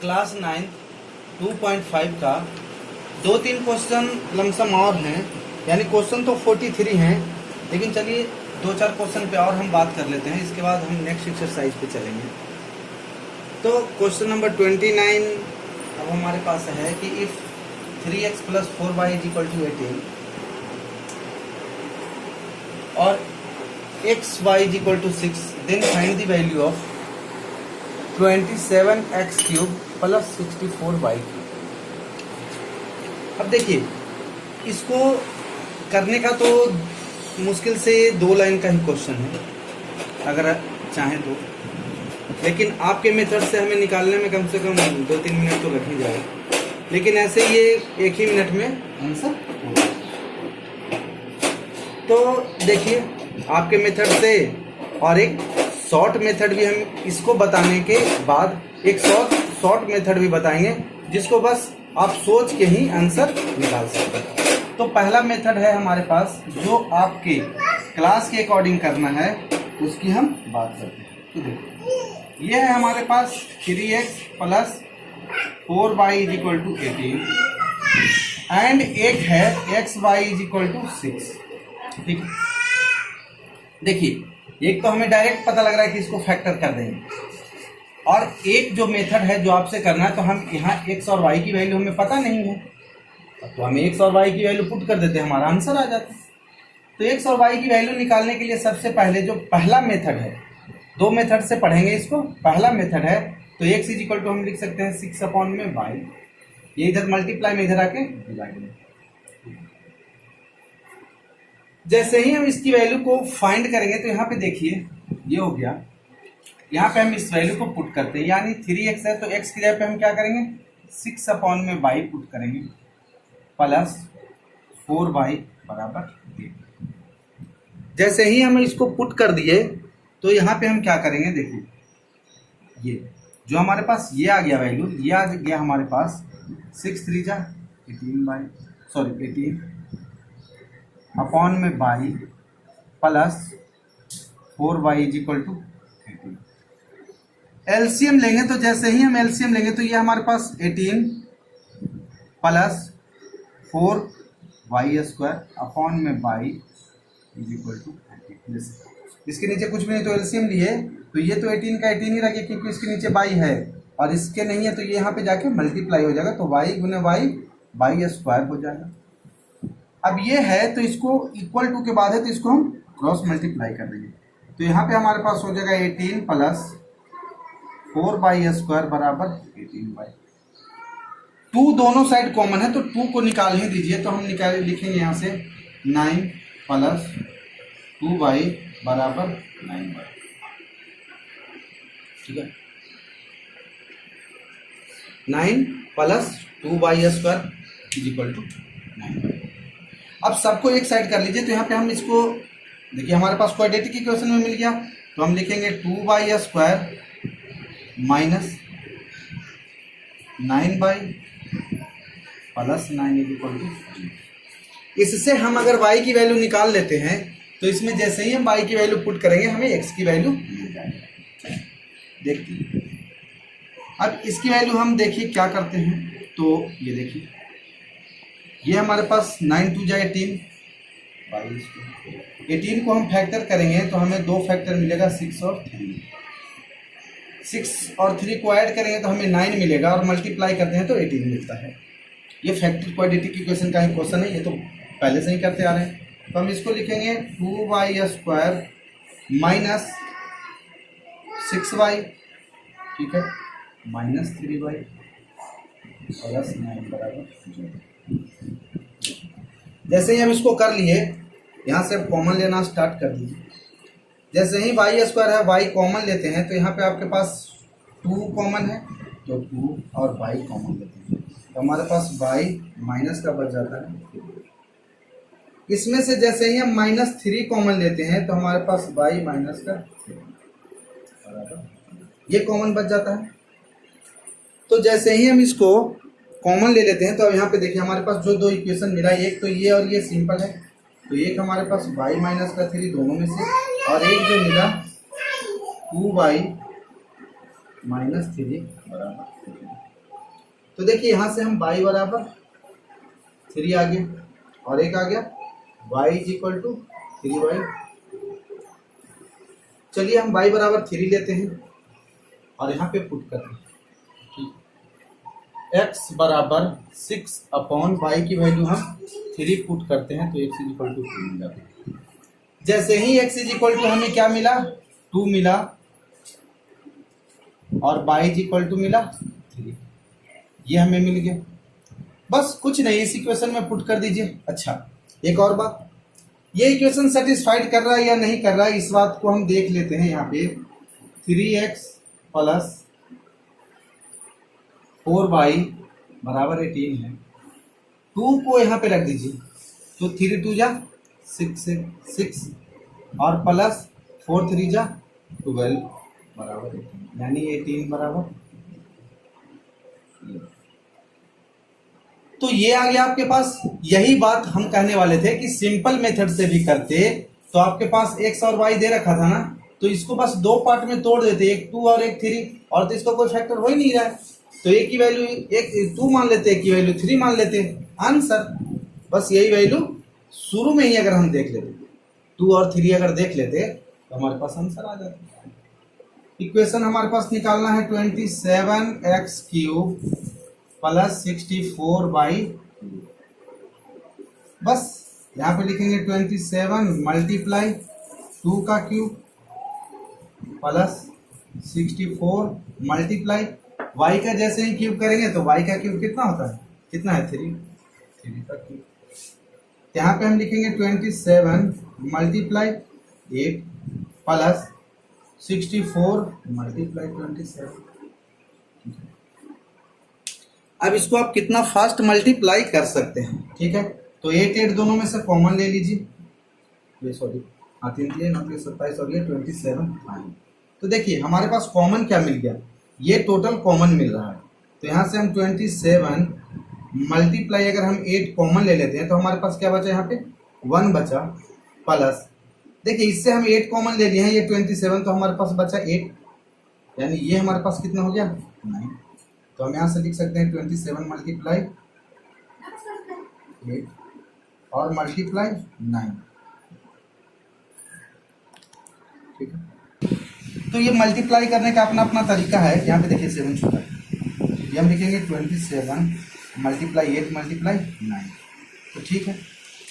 Class 9 2.5 का 2-3 question lump sum और हैं, यानी क्वेश्चन तो 43 हैं, लेकिन चलिए 2-4 क्वेश्चन पे और हम बात कर लेते हैं, इसके बाद हम नेक्स्ट एक्सरसाइज पे चलेंगे। तो क्वेश्चन नंबर 29 अब हमारे पास है कि इफ 3x + 4y = 18 और xy = 6, then find the value of 27x³ + 64y³। अब देखिए, इसको करने का तो मुश्किल से 2 लाइन का ही क्वेश्चन है अगर चाहें तो, लेकिन आपके मेथड से हमें निकालने में कम से कम 2-3 मिनट तो लग ही जाए, लेकिन ऐसे ये 1 ही मिनट में आंसर होगा। तो देखिए, आपके मेथड से और एक शॉर्ट मेथड भी हम इसको बताने के बाद एक शॉर्ट मेथड भी बताएंगे, जिसको बस आप सोच के ही आंसर निकाल सकते हैं। तो पहला मेथड है हमारे पास, जो आपके क्लास के अकॉर्डिंग करना है उसकी हम बात करते हैं। तो देखो, ये है हमारे पास 3x + 4y = 18 एंड एक है xy = 6। ठीक है, देखिए, एक तो हमें डायरेक्ट पता लग रहा है कि इसको फैक्टर कर देंगे, और एक जो मेथड है जो आपसे करना है, तो हम यहाँ x और y की वैल्यू हमें पता नहीं है, तो हम x और y की वैल्यू पुट कर देते हैं, हमारा आंसर आ जाता है। तो x और y की वैल्यू निकालने के लिए सबसे पहले जो पहला मेथड है, 2 मेथड से पढ़ेंगे इसको। पहला मेथड है तो x = हम लिख सकते हैं 6/y, ये इधर मल्टीप्लाई में इधर आके डिवाइड। जैसे ही हम इसकी वैल्यू को फाइंड करेंगे तो यहाँ पे देखिए ये हो गया, यहाँ पे हम इस वैल्यू को पुट करते हैं, यानी 3x है तो x की जगह पे हम क्या करेंगे 6/y पुट करेंगे प्लस 4y = 8। जैसे ही हम इसको पुट कर दिए तो यहाँ पे हम क्या करेंगे, देखिए ये जो हमारे पास ये आ गया वैल्यू, ये आ गया हमारे पास 6 3 जा 18 अपॉन में y प्लस 4y = 18। एलसीएम लेंगे तो जैसे ही हम एलसीएम लेंगे तो ये हमारे पास 18 प्लस 4y² अपॉन में y = 18। इसके नीचे कुछ भी नहीं, तो एलसीएम लिए तो ये तो 18 का 18 ही रखे, क्योंकि इसके नीचे y है और इसके नहीं है, तो ये यहाँ पे जाके मल्टीप्लाई हो जाएगा, तो y × y² हो जाएगा। अब ये है तो इसको इक्वल टू के बाद है, तो इसको हम क्रॉस मल्टीप्लाई कर देंगे, तो यहाँ पे हमारे पास हो जाएगा 18 प्लस 4y² = 18y। 2 दोनों साइड कॉमन है तो 2 को निकाल ही दीजिए, तो हम लिखेंगे यहाँ से 9 प्लस 2y = 9y। ठीक है, 9 प्लस 2y² = 9y। अब सबको एक साइड कर लीजिए, तो यहाँ पे हम इसको देखिए, हमारे पास क्वाड्रेटिक इक्वेशन में मिल गया, तो हम लिखेंगे 2y² माइनस 9y प्लस 9 = 0। इससे हम अगर y की वैल्यू निकाल लेते हैं तो इसमें जैसे ही हम y की वैल्यू पुट करेंगे हमें x की वैल्यू मिल जाएगी। देखिए, अब इसकी वैल्यू हम देखिए क्या करते हैं, तो ये देखिए, ये हमारे पास 9 2 जा 18, 18 को हम फैक्टर करेंगे तो हमें 2 फैक्टर मिलेगा, 6 और 3। 6 और 3 को ऐड करेंगे तो हमें 9 मिलेगा, और मल्टीप्लाई करते हैं तो 18 मिलता है। ये फैक्टर क्वाड्रेटिक इक्वेशन का ही क्वेश्चन है, ये तो पहले से ही करते आ रहे हैं। तो हम इसको लिखेंगे 2y² माइनस 6y, ठीक है, माइनस 3y प्लस 9 = 0। जैसे ही हम इसको कर लिए, यहाँ से कॉमन लेना स्टार्ट कर दीजिए। जैसे ही y² है, y कॉमन लेते हैं, तो यहाँ पे आपके पास 2 कॉमन है, तो 2 और y कॉमन लेते हैं, तो हमारे पास y माइनस का बच जाता है। इसमें से जैसे ही हम -3 कॉमन लेते हैं, तो हमारे पास y माइनस का ये कॉमन बच जाता है। तो जैसे ही हम इसको कॉमन ले लेते हैं, तो अब यहाँ पे देखिए हमारे पास जो 2 इक्वेशन मिला, एक तो ये और ये सिंपल है, तो एक हमारे पास y माइनस का 3 दोनों में से, और एक जो मिला 2y -3 = तो देखिए यहाँ से हम y बराबर 3 आ गया और एक आ गया y is equal to 3y। चलिए हम y बराबर 3 लेते हैं और यहाँ पे पुट करते हैं। x बराबर 6 अपॉन y की वैल्यू हम 3 पुट करते हैं तो x इज इक्वल टू 2 मिल जाता है। जैसे ही x इज इक्वल टू हमें क्या मिला, 2 मिला और y इज इक्वल टू मिला 3, ये हमें मिल गया। बस कुछ नहीं, इस इक्वेशन में पुट कर दीजिए। अच्छा एक और बात, ये इक्वेशन सेटिस्फाइड कर रहा है या नहीं कर रहा है, इस बात को हम देख लेते हैं। यहाँ पे 3x प्लस 4y बराबर 18 है, 2 को यहाँ पे रख दीजिए तो 3 2 जा 6 और प्लस 4 3 जा 12 बराबर 18, यानी 18 बराबर। तो ये आ गया आपके पास। यही बात हम कहने वाले थे कि सिंपल मेथड से भी करते तो आपके पास x और y दे रखा था ना, तो इसको बस 2 पार्ट में तोड़ देते, एक 2 और एक 3, और तो इसका कोई फैक्टर हो ही नहीं रहा है तो एक की वैल्यू एक 2 मान लेते, एक की वैल्यू 3 मान लेते, आंसर। बस यही वैल्यू शुरू में ही अगर हम देख लेते, 2 और 3 अगर देख लेते तो हमारे पास आंसर आ जाता। इक्वेशन हमारे पास निकालना है 27x³ प्लस 64y। बस यहाँ पे लिखेंगे 27 मल्टीप्लाई 2 का क्यूब प्लस 64 मल्टीप्लाई y का जैसे ही क्यूब करेंगे तो y का क्यूब कितना होता है, कितना है 3 का क्यूब। यहाँ पे हम लिखेंगे 27 मल्टीप्लाई 8 प्लस 64 मल्टीप्लाई 27। अब इसको आप कितना फास्ट मल्टीप्लाई कर सकते हैं, ठीक है। तो 8 8 दोनों में से कॉमन ले लीजिए, ये सॉरी हाँ 3 3 9 27 और ये 27 फाइन। तो देखिए हमारे पास कॉमन क्या मिल गया, ये टोटल कॉमन मिल रहा है। तो यहाँ से हम 27 मल्टीप्लाई अगर हम 8 कॉमन ले लेते हैं तो हमारे पास क्या बचा, यहाँ पे 1 बचा प्लस, देखिए इससे हम 8 कॉमन ले लिए हैं, ये 27 तो हमारे पास बचा 8, यानी ये हमारे पास कितना हो गया 9। तो हम यहाँ से लिख सकते हैं 27 मल्टीप्लाई 8 और मल्टीप्लाई 9, ठीक है। तो ये मल्टीप्लाई करने का अपना अपना तरीका है। यहाँ पे देखिए 7 छूटा है, ये हम लिखेंगे 27 मल्टीप्लाई 8 मल्टीप्लाई 9, तो ठीक है।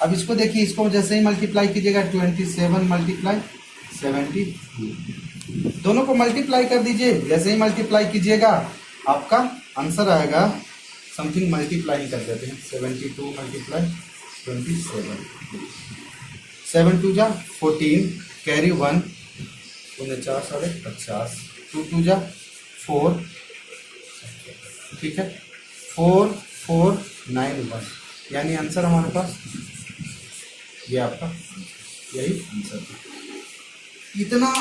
अब इसको देखिए, इसको जैसे ही मल्टीप्लाई कीजिएगा 27 मल्टीप्लाई 72, दोनों को मल्टीप्लाई कर दीजिए। जैसे ही मल्टीप्लाई कीजिएगा आपका आंसर आएगा समथिंग, मल्टीप्लाई कर देते हैं 72 मल्टीप्लाई 27, 7 2 जा 14 कैरी 1 49 और 50, 2 2 जा 4, ठीक है 4 4 9 1, यानी आंसर हमारे पास ये आपका यही आंसर है। इतना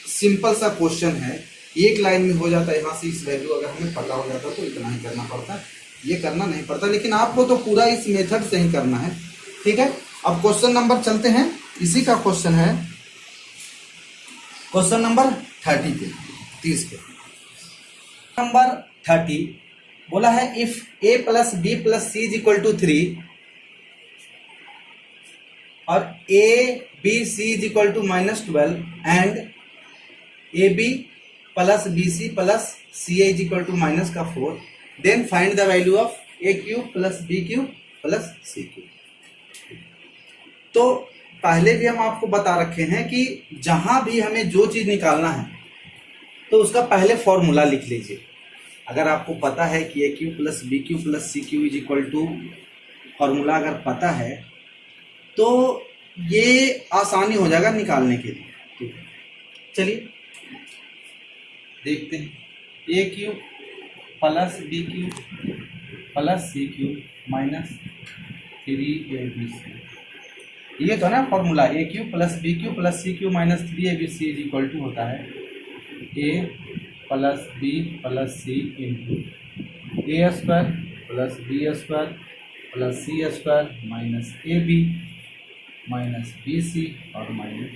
सिंपल सा क्वेश्चन है, एक लाइन में हो जाता है। यहाँ से इस वैल्यू अगर हमें पता हो जाता तो इतना ही करना पड़ता है, ये करना नहीं पड़ता, लेकिन आपको तो पूरा इस मेथड से ही करना है, ठीक है। अब क्वेश्चन नंबर चलते हैं, इसी का क्वेश्चन है क्वेश्चन नंबर 30 पे 30 पे नंबर 30 बोला है if a plus B plus c is equal to 3 और a b c is equal to -12 and a b plus B C plus c is equal to -4, then find the value of a cube plus b cube plus C cube. तो पहले भी हम आपको बता रखे हैं कि जहां भी हमें जो चीज निकालना है तो उसका पहले फॉर्मूला लिख लीजिए। अगर आपको पता है कि a cube plus B cube plus C cube is equal to, formula अगर पता है तो ये आसानी हो जाएगा निकालने के लिए, ठीक है। चलिए देखते हैं, a cube plus B cube plus C cube minus 3abc, ये तो ना formula, a cube plus B cube plus C cube minus 3abc is equal to होता है a plus B plus c into a square plus B square plus C square minus A b minus b c और minus,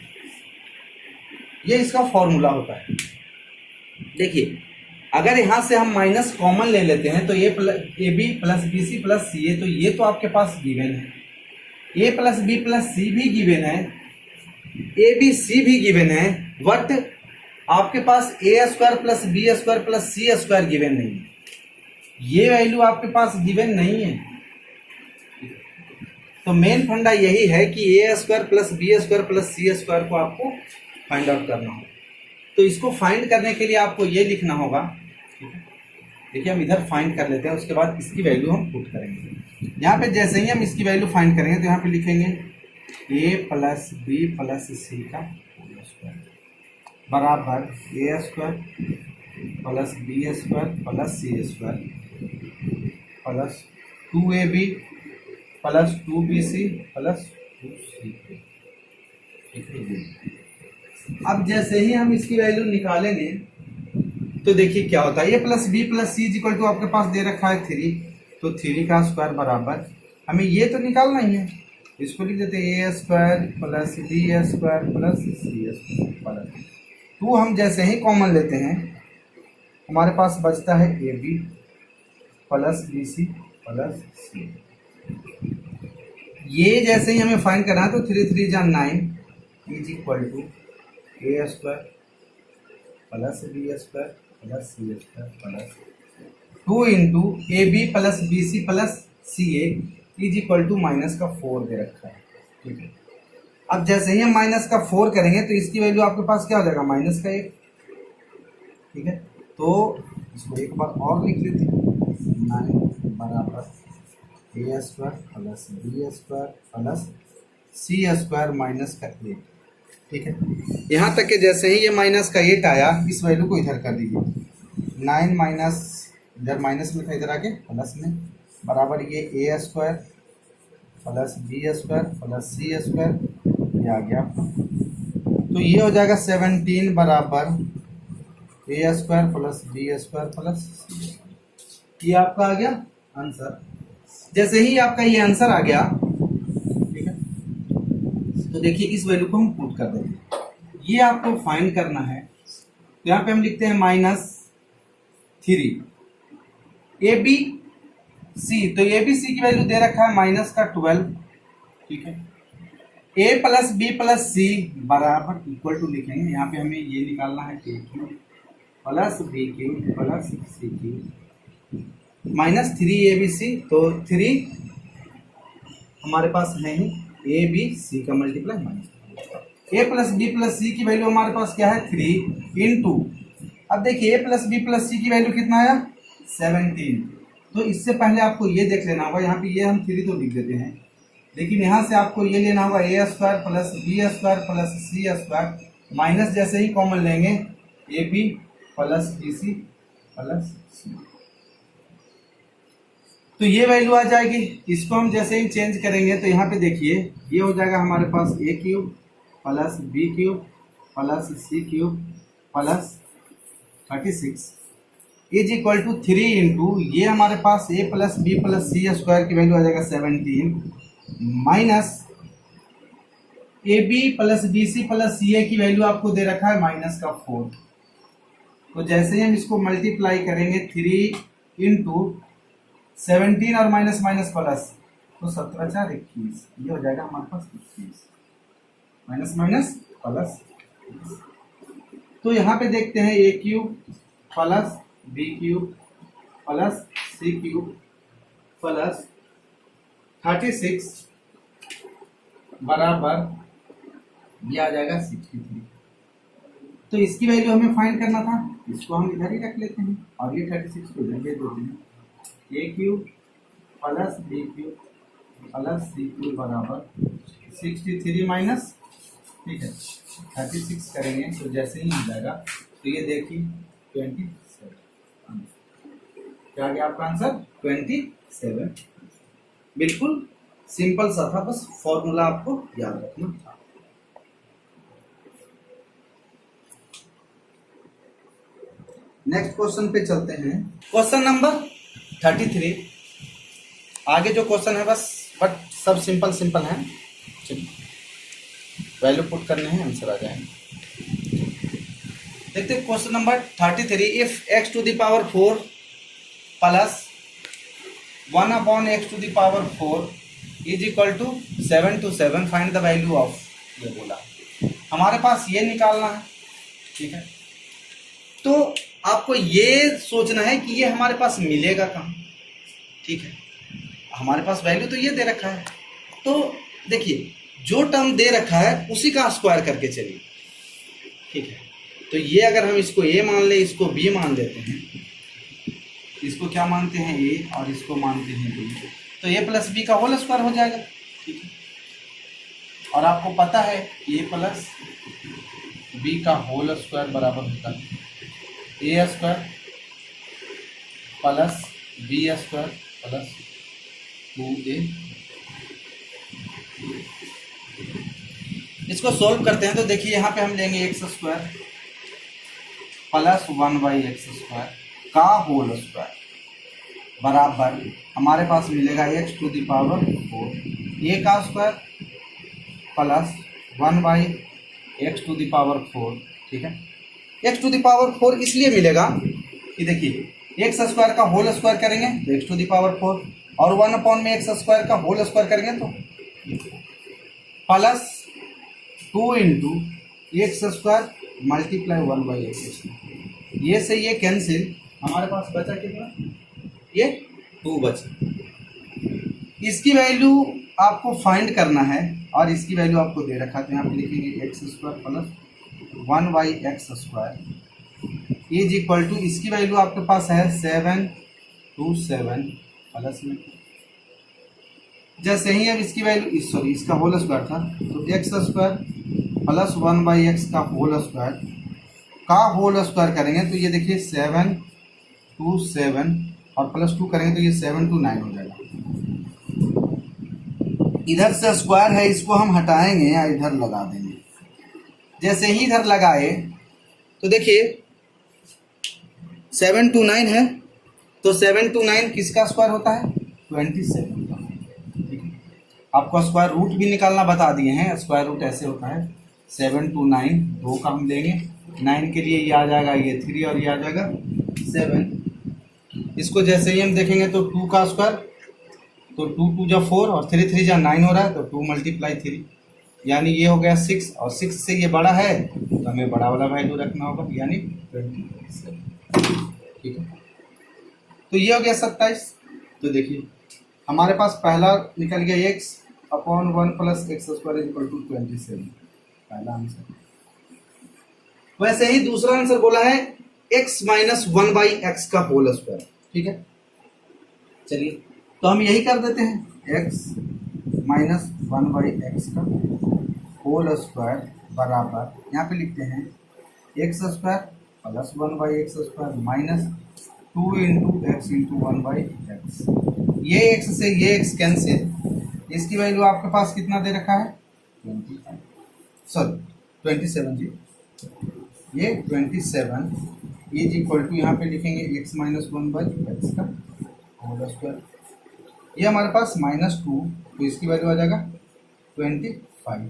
ये इसका formula होता है। देखिए अगर यहाँ से हम माइनस कॉमन ले लेते हैं तो A B plus B C plus C A, तो ये तो आपके पास गिवन है, A plus B plus C भी गिवन है, ए बी सी भी गिवन है, बट आपके पास A square plus B square plus C square given नहीं है। ये वैल्यू आपके पास गिवन नहीं है। तो मेन फंडा यही है कि A square plus B square plus C square को आपको फाइंड आउट करना होगा। तो इसको फाइंड करने के लिए आपको ये लिखना होगा, देखिए हम इधर फाइंड कर लेते हैं, उसके बाद इसकी वैल्यू हम पुट करेंगे। यहाँ पे जैसे ही हम इसकी वैल्यू फाइंड करेंगे तो यहाँ पे लिखेंगे A plus B plus C का होल स्क्वायर बराबर A square plus B square plus C square plus 2ab plus 2bc plus 2c। अब जैसे ही हम इसकी वैल्यू निकालेंगे तो देखिए क्या होता है, A plus B plus C equal to आपके पास दे रखा है 3, तो 3 का स्क्वायर बराबर हमें ये तो निकालना ही है, इसको लिख देते हैं A square plus B square plus C square plus 2। हम जैसे ही कॉमन लेते हैं हमारे पास बचता है A B plus B C plus C. ये जैसे ही हमें फाइंड करना है तो 3 3 जा 9 is equal to a square plus B square plus C square plus 2 into a B plus B C plus C a is equal to minus का 4 दे रखा है। ठीक है, अब जैसे ही हम माइनस का 4 करेंगे तो इसकी वैल्यू आपके पास क्या हो जाएगा, माइनस का 1। ठीक है, तो इसको एक बार और लिख लेते हैं, 9 बराबर A square plus B square plus C square minus का 8। ठीक है, यहाँ तक कि जैसे ही ये माइनस का 8 आया इस वैल्यू को इधर कर दीजिए, 9 माइनस इधर माइनस में था, इधर आके प्लस में बराबर ये A square plus B square plus C square, ये आ गया आपका। तो ये हो जाएगा 17 बराबर A square plus B square plus C, ये आपका आ गया आंसर। जैसे ही आपका ये आंसर आ गया, ठीक है, तो देखिए इस वैल्यू को हम पुट कर देंगे, ये आपको फाइंड करना है। तो यहाँ पे हम लिखते हैं -3 ए बी सी, तो ए बी सी की वैल्यू दे रखा है माइनस का 12। ठीक है, ए प्लस बी प्लस सी बराबर इक्वल टू लिखेंगे, यहाँ पे हमें ये निकालना है A cube plus B cube plus C cube minus 3 A B C, तो 3 हमारे पास है ही, ए बी सी का मल्टीप्लाई माइनस ए प्लस बी प्लस सी की वैल्यू हमारे पास क्या है 3 इंटू, अब देखिए ए प्लस बी प्लस सी की वैल्यू कितना आया 17। तो इससे पहले आपको ये देख लेना होगा, यहाँ पे ये हम 3 तो लिख देते हैं, लेकिन यहाँ से आपको ये लेना होगा A square plus B square plus C square minus जैसे ही कॉमन लेंगे A B plus B C plus C, तो ये वैल्यू आ जाएगी। इसको हम जैसे ही चेंज करेंगे तो यहाँ पे देखिए ये हो जाएगा हमारे पास A cube plus B cube plus C cube plus 36 is equal to 3 into, ये हमारे पास A plus B plus C square की वैल्यू आ जाएगा 17 minus A B plus B C plus C A की वैल्यू आपको दे रखा है माइनस का 4। तो जैसे ही हम इसको मल्टीप्लाई करेंगे 3 इंटू 17 और माइनस माइनस प्लस, तो 17 4 21, ये हो जाएगा हमारे पास 21 माइनस माइनस प्लस। तो यहाँ पे देखते हैं A cube plus B cube plus C cube plus 36 बराबर ये आ जाएगा 63। तो इसकी वैल्यू हमें फाइंड करना था, इसको हम इधर ही रख लेते हैं और ये 36 को इधर दे देते हैं, A cube plus B cube plus C cube बराबर 63 माइनस, ठीक है 36 करेंगे तो जैसे ही हो जाएगा, तो ये देखिए 27, क्या आ गया आपका आंसर 27। बिल्कुल सिंपल सा था, बस फॉर्मूला आपको याद रखना था। नेक्स्ट क्वेश्चन पे चलते हैं, क्वेश्चन नंबर 33। आगे जो क्वेश्चन है बस बट सब सिंपल सिंपल हैं, चलिए वैल्यू पुट करने हैं आंसर आ जाएंगे। देखते हैं question number 33। If x to the power 4 plus 1 upon x to the power 4 is equal to 7 to 7 find the value of, ये बोला हमारे पास ये निकालना है। ठीक है, तो आपको ये सोचना है कि ये हमारे पास मिलेगा कहाँ। ठीक है, हमारे पास वैल्यू तो ये दे रखा है, तो देखिए जो टर्म दे रखा है उसी का स्क्वायर करके चलिए। ठीक है, तो ये अगर हम इसको a मान ले, इसको b मान लेते हैं, इसको क्या मानते हैं a और इसको मानते हैं b, तो a प्लस बी का होल स्क्वायर हो जाएगा। ठीक है, और आपको पता है a प्लस बी का होल स्क्वायर बराबर होता है a square plus B square plus 2a। इसको सोल्व करते हैं तो देखिए यहाँ पे हम लेंगे एक्स स्क्वायर प्लस 1/x² का होल स्क्वायर बराबर हमारे पास मिलेगा x to the power 4 a का square plus 1/x to the power 4। ठीक है, x टू द पावर 4 इसलिए मिलेगा कि देखिए एक्स स्क्वायर का होल स्क्वायर करेंगे तो x टू द पावर 4, और 1 अपॉन में एक्स स्क्वायर का होल स्क्वायर करेंगे तो plus 2 into x square multiply 1/x। ये से ये कैंसिल, हमारे पास बचा कितना, ये 2 बचा। इसकी वैल्यू आपको फाइंड करना है और इसकी वैल्यू आपको दे रखा, तो यहाँ पे लिखेंगे x square plus 1/x² is equal to, इसकी वैल्यू आपके पास है 727 प्लस में, जैसे ही अब इसकी वैल्यू सॉरी इसका होल स्क्वायर था तो एक्स स्क्वायर प्लस 1/x का होल स्क्वायर करेंगे तो ये देखिए 727 और प्लस 2 करेंगे तो ये 729 हो जाएगा। इधर से स्क्वायर है, इसको हम हटाएंगे या इधर लगा देंगे। जैसे ही इधर लगाए तो देखिए 729 है, तो 729 किसका स्क्वायर होता है, 27 का। आपको स्क्वायर रूट भी निकालना बता दिए हैं। स्क्वायर रूट ऐसे होता है 729, 2 का हम लेंगे, 9 के लिए ये आ जाएगा, ये 3 और ये आ जाएगा 7। इसको जैसे ही हम देखेंगे तो 2 का स्क्वायर, तो 2 2 जा 4 और 3 3 जा 9 हो रहा है, तो 2 × 3 यानी ये हो गया 6, और 6 से ये बड़ा है तो हमें बड़ा वाला वैल्यू रखना होगा यानी 27। ठीक है, तो ये हो गया 27। तो देखिए हमारे पास पहला निकल गया x upon 1 plus x² equal to 27, पहला आंसर। वैसे ही दूसरा आंसर बोला है x माइनस 1/x का होल स्क्वायर। ठीक है, चलिए तो हम यही कर देते हैं, x माइनस 1/x का होल स्क्वायर बराबर यहाँ पे लिखते हैं x² plus 1/x² minus 2 into x into 1/x। ये x से ये x कैंसिल, इसकी वैल्यू आपके पास कितना दे रखा है 27 जी, ये 27 इज इक्वल टू यहाँ पे लिखेंगे x माइनस 1/x का होल स्क्वायर, ये हमारे पास -2, तो इसकी वैल्यू आ जाएगा 25।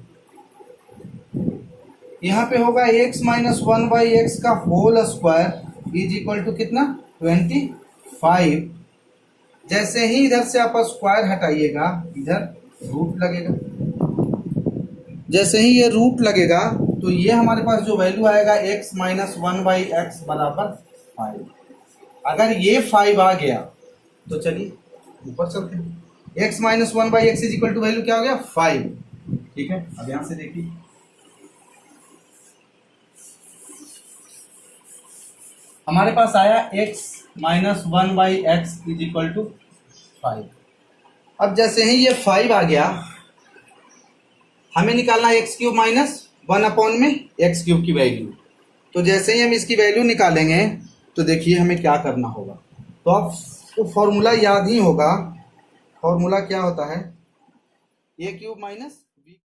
यहाँ पे होगा x माइनस 1/x का whole square is equal to कितना 25। जैसे ही इधर से आप स्क्वायर हटाइएगा इधर रूट लगेगा, जैसे ही ये रूट लगेगा तो ये हमारे पास जो वैल्यू आएगा x माइनस 1/x बराबर 5। अगर ये 5 आ गया तो चलिए ऊपर चलते हैं। x minus 1/x is equal to value क्या हो गया 5। ठीक है, अब यहां से देखिए हमारे पास आया x minus 1/x is equal to 5। अब जैसे ही ये 5 आ गया हमें निकालना है x³ माइनस 1 अपॉन में x³ की वैल्यू। तो जैसे ही हम इसकी वैल्यू निकालेंगे तो देखिए हमें क्या करना होगा, तो आपको फॉर्मूला याद ही होगा। फॉर्मूला क्या होता है, a³ माइनस